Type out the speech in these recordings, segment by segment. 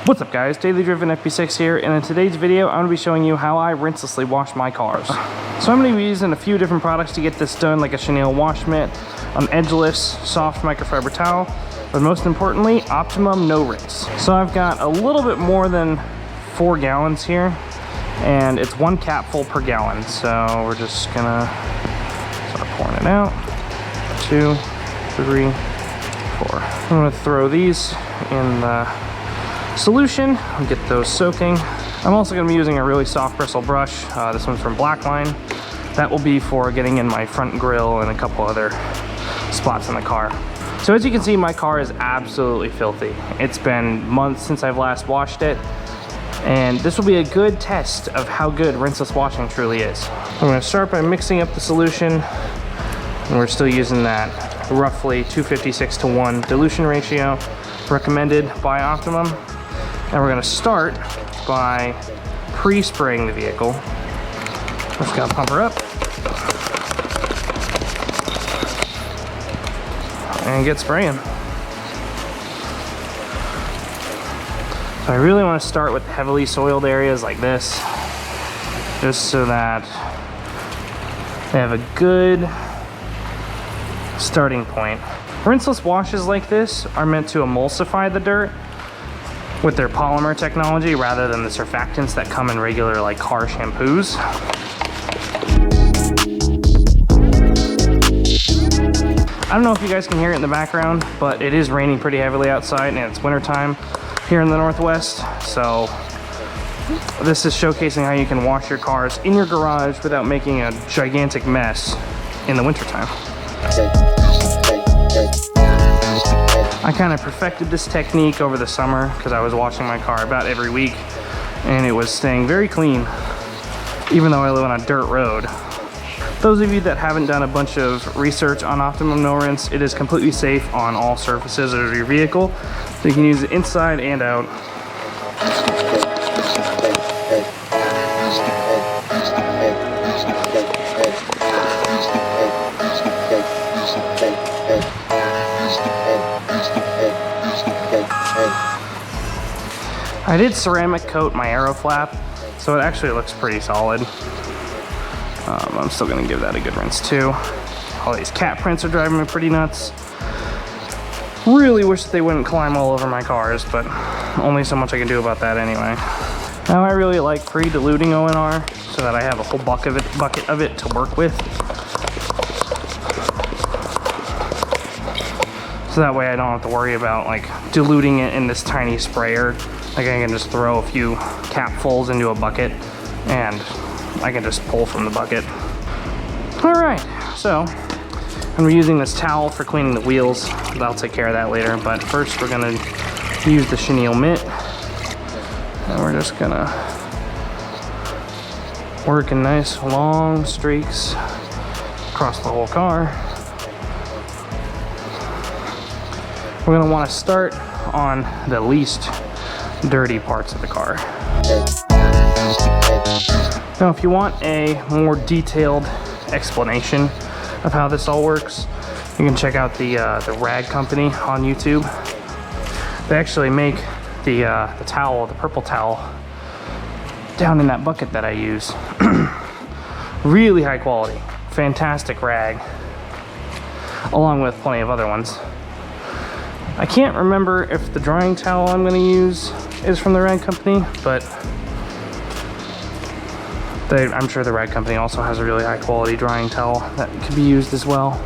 What's up guys, Daily Driven FP6 here, and in today's video I'm going to be showing you how I rinselessly wash my cars. So I'm going to be using a few different products to get this done, like a chenille wash mitt, an edgeless soft microfiber towel, but most importantly, Optimum No Rinse. So I've got a little bit more than 4 gallons here, and it's 1 capful per gallon. So we're just going to start pouring it out. 2, 3, 4. I'm going to throw these in the solution and get those soaking. I'm also going to be using a really soft bristle brush. This one's from Blackline. That will be for getting in my front grille and a couple other spots in the car. So as you can see, my car is absolutely filthy. It's been months since I've last washed it, and this will be a good test of how good rinseless washing truly is. I'm going to start by mixing up the solution, and we're still using that roughly 256:1 dilution ratio recommended by Optimum. And we're going to start by pre-spraying the vehicle. Just got to pump her up and get spraying. So I really want to start with heavily soiled areas like this, just so that they have a good starting point. Rinseless washes like this are meant to emulsify the dirt with their polymer technology rather than the surfactants that come in regular like car shampoos. I don't know if you guys can hear it in the background, but it is raining pretty heavily outside and it's wintertime here in the Northwest. So this is showcasing how you can wash your cars in your garage without making a gigantic mess in the wintertime. I kind of perfected this technique over the summer because I was washing my car about every week and it was staying very clean even though I live on a dirt road. Those of you that haven't done a bunch of research on Optimum No Rinse, it is completely safe on all surfaces of your vehicle, so you can use it inside and out. I did ceramic coat my aero flap, so it actually looks pretty solid. I'm still gonna give that a good rinse too. All these cat prints are driving me pretty nuts. Really wish that they wouldn't climb all over my cars, but only so much I can do about that anyway. Now I really like pre-diluting ONR so that I have a whole bucket of it to work with. So that way I don't have to worry about like diluting it in this tiny sprayer. Like I can just throw a few capfuls into a bucket and I can just pull from the bucket. All right, so I'm using this towel for cleaning the wheels. I'll take care of that later, but first we're gonna use the chenille mitt. And we're just gonna work in nice long streaks across the whole car. We're gonna wanna start on the least dirty parts of the car. Now, if you want a more detailed explanation of how this all works, you can check out the Rag Company on YouTube. They actually make the towel, the purple towel, down in that bucket that I use. Really high quality, fantastic rag, along with plenty of other ones. I can't remember if the drying towel I'm going to use is from the Rag Company, but I'm sure the Rag Company also has a really high quality drying towel that could be used as well.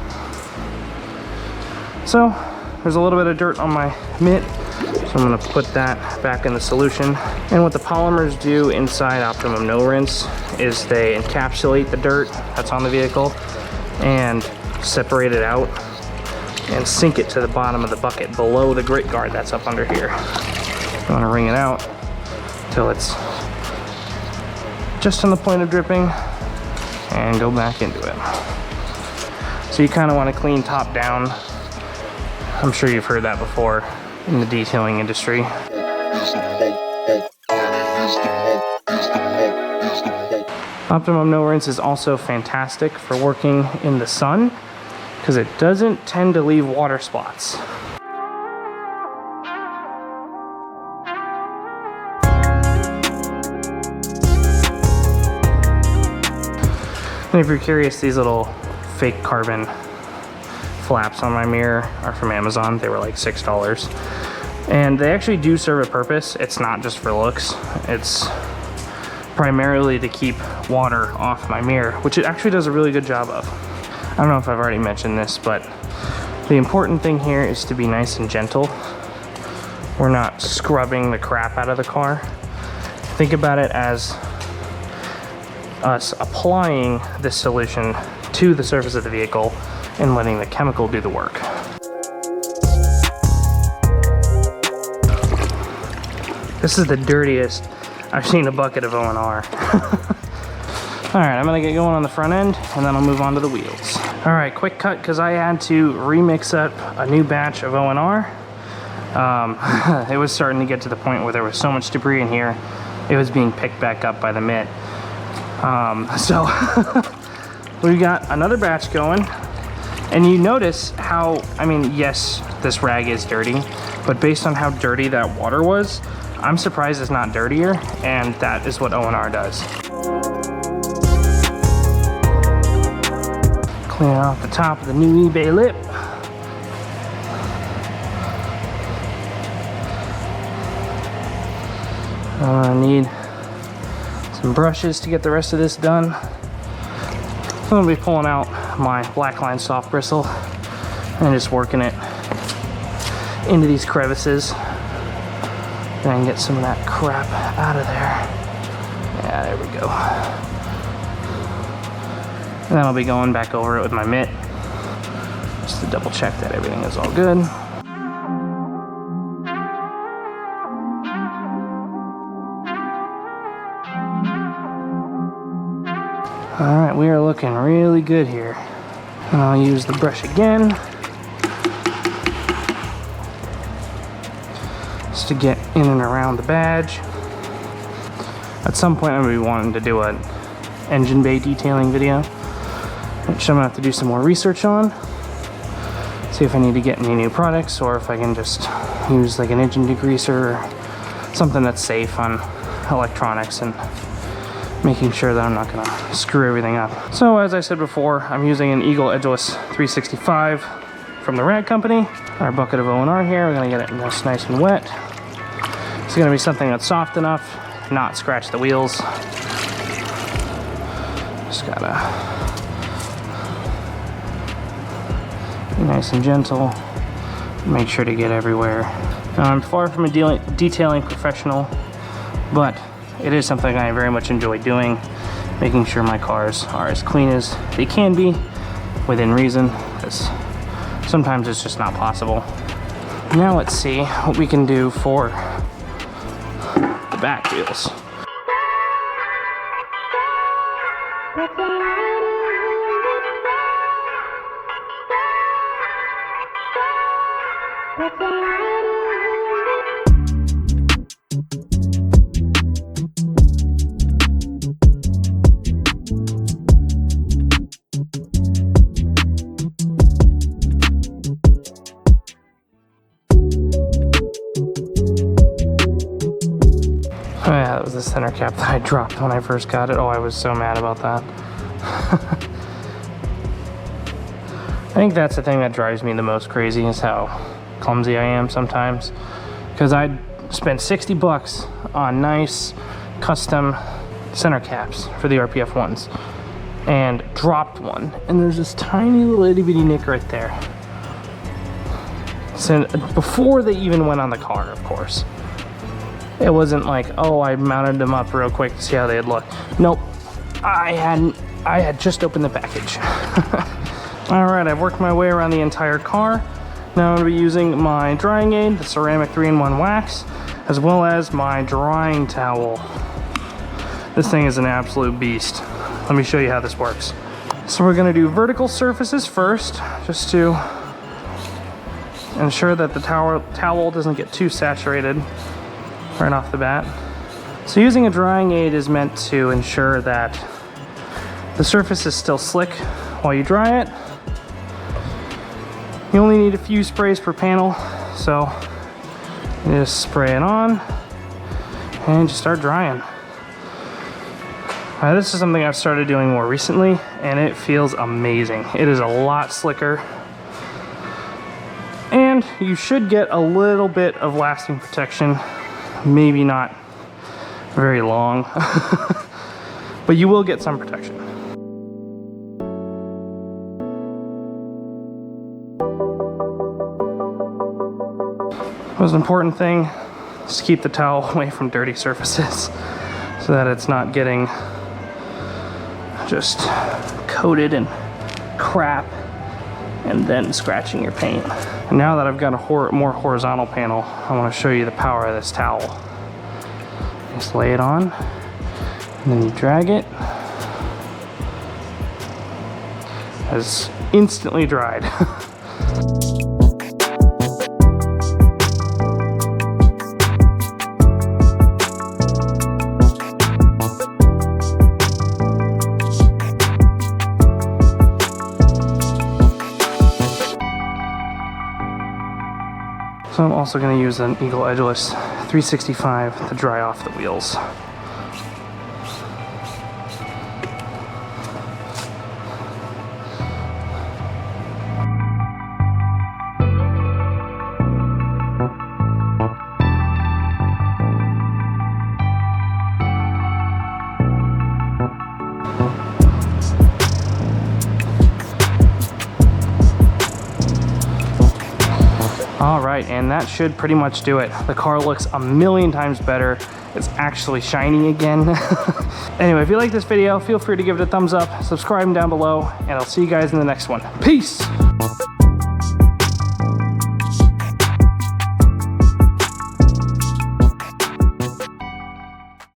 So there's a little bit of dirt on my mitt, so I'm going to put that back in the solution. And what the polymers do inside Optimum No Rinse is they encapsulate the dirt that's on the vehicle and separate it out and sink it to the bottom of the bucket below the grit guard that's up under here. You want to wring it out till it's just on the point of dripping and go back into it. So you kind of want to clean top down. I'm sure you've heard that before in the detailing industry. Optimum No Rinse is also fantastic for working in the sun because it doesn't tend to leave water spots. And if you're curious, these little fake carbon flaps on my mirror are from Amazon. They were like $6. And they actually do serve a purpose. It's not just for looks. It's primarily to keep water off my mirror, which it actually does a really good job of. I don't know if I've already mentioned this, but the important thing here is to be nice and gentle. We're not scrubbing the crap out of the car. Think about it as us applying this solution to the surface of the vehicle and letting the chemical do the work. This is the dirtiest I've seen a bucket of O&R. All right, I'm gonna get going on the front end and then I'll move on to the wheels. All right, quick cut because I had to remix up a new batch of O&R. It was starting to get to the point where there was so much debris in here, it was being picked back up by the mitt. So we got another batch going, and you notice how, I mean, yes, this rag is dirty, but based on how dirty that water was, I'm surprised it's not dirtier, and that is what O&R does. Clean off the top of the new eBay lip. I'm gonna need some brushes to get the rest of this done. I'm gonna be pulling out my Blackline soft bristle and just working it into these crevices. Then get some of that crap out of there. Yeah, there we go. And then I'll be going back over it with my mitt just to double check that everything is all good. All right, we are looking really good here. And I'll use the brush again just to get in and around the badge. At some point I'm gonna be wanting to do an engine bay detailing video, which I'm gonna have to do some more research on. See if I need to get any new products or if I can just use like an engine degreaser or something that's safe on electronics and making sure that I'm not gonna screw everything up. So as I said before, I'm using an Eagle Edgeless 365 from the Rag Company. Our bucket of O&R here, we're gonna get it nice and wet. It's gonna be something that's soft enough, not scratch the wheels. Just gotta be nice and gentle, make sure to get everywhere. Now, I'm far from a detailing professional, but it is something I very much enjoy doing, making sure my cars are as clean as they can be within reason, because sometimes it's just not possible. Now let's see what we can do for the back wheels. Oh yeah, that was the center cap that I dropped when I first got it. Oh, I was so mad about that. I think that's the thing that drives me the most crazy is how clumsy I am sometimes. Because I spent 60 bucks on nice custom center caps for the RPF ones and dropped one. And there's this tiny little itty bitty nick right there. So before they even went on the car, of course. It wasn't like, oh, I mounted them up real quick to see how they'd look. Nope, I had just opened the package. All right, I've worked my way around the entire car. Now I'm gonna be using my drying aid, the ceramic 3-in-1 wax, as well as my drying towel. This thing is an absolute beast. Let me show you how this works. So we're gonna do vertical surfaces first, just to ensure that the towel doesn't get too saturated right off the bat. So using a drying aid is meant to ensure that the surface is still slick while you dry it. You only need a few sprays per panel, so you just spray it on and just start drying. This is something I've started doing more recently, and it feels amazing. It is a lot slicker, and you should get a little bit of lasting protection. Maybe not very long, but you will get some protection. Most important thing is to keep the towel away from dirty surfaces so that it's not getting just coated in crap and then scratching your paint. And now that I've got a more horizontal panel, I want to show you the power of this towel. Just lay it on, and then you drag it. It's instantly dried. So I'm also going to use an Eagle Edgeless 365 to dry off the wheels. All right, and that should pretty much do it. The car looks a million times better. It's actually shiny again. Anyway, if you like this video, feel free to give it a thumbs up, subscribe down below, and I'll see you guys in the next one. Peace!